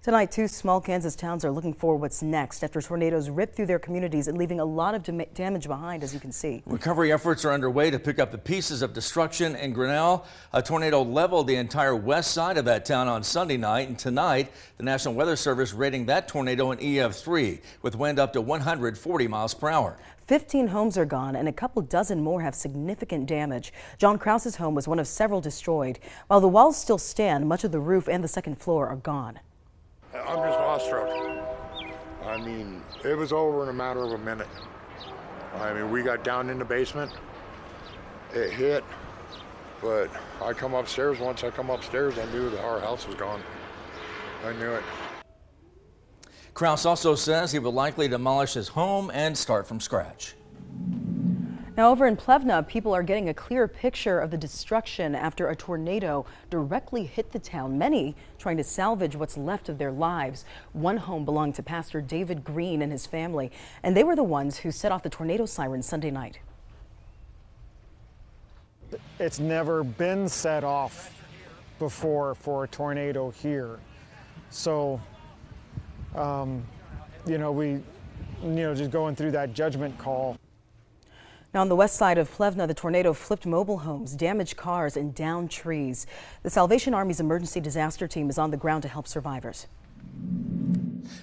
Tonight, two small Kansas towns are looking for what's next after tornadoes ripped through their communities and leaving a lot of damage behind, as you can see. Recovery efforts are underway to pick up the pieces of destruction in Grinnell. A tornado leveled the entire west side of that town on Sunday night, and tonight the National Weather Service rating that tornado an EF3 with wind up to 140 miles per hour. 15 homes are gone and a couple dozen more have significant damage. John Krause's home was one of several destroyed. While the walls still stand, much of the roof and the second floor are gone. I'm just awestruck. I mean, it was over in a matter of a minute. I mean, we got down in the basement, it hit, but I come upstairs. Once I come upstairs, I knew that our house was gone. I knew it. Krause also says he will likely demolish his home and start from scratch. Now over in Plevna, people are getting a clear picture of the destruction after a tornado directly hit the town. Many trying to salvage what's left of their lives. One home belonged to Pastor David Green and his family, and they were the ones who set off the tornado siren Sunday night. It's never been set off before for a tornado here. So, just going through that judgment call. Now on the west side of Plevna, the tornado flipped mobile homes, damaged cars, and downed trees. The Salvation Army's emergency disaster team is on the ground to help survivors.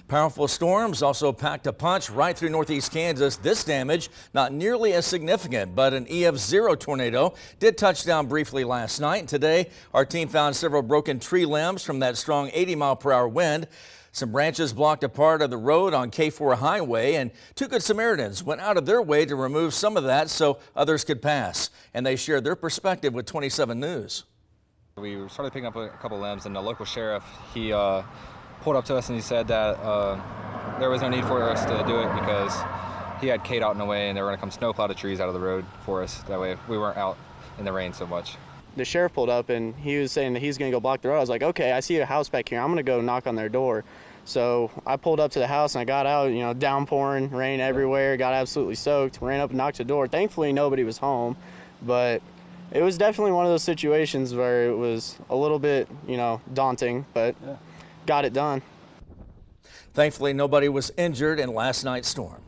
Powerful storms also packed a punch right through northeast Kansas. This damage not nearly as significant, but an EF0 tornado did touch down briefly last night. Today, our team found several broken tree limbs from that strong 80-mile-per-hour wind. Some branches blocked a part of the road on K4 highway, and two Good Samaritans went out of their way to remove some of that so others could pass. And they shared their perspective with 27 News. We started picking up a couple limbs, and the local sheriff, he pulled up to us and he said that there was no need for us to do it because he had Kate out in the way and they were going to come snowplow the trees out of the road for us. That way we weren't out in the rain so much. The sheriff pulled up and he was saying that he's going to go block the road. I was like, okay, I see a house back here. I'm going to go knock on their door. So I pulled up to the house and I got out, downpouring, rain everywhere, got absolutely soaked, ran up and knocked the door. Thankfully, nobody was home, but it was definitely one of those situations where it was a little bit, daunting, but got it done. Thankfully, nobody was injured in last night's storm.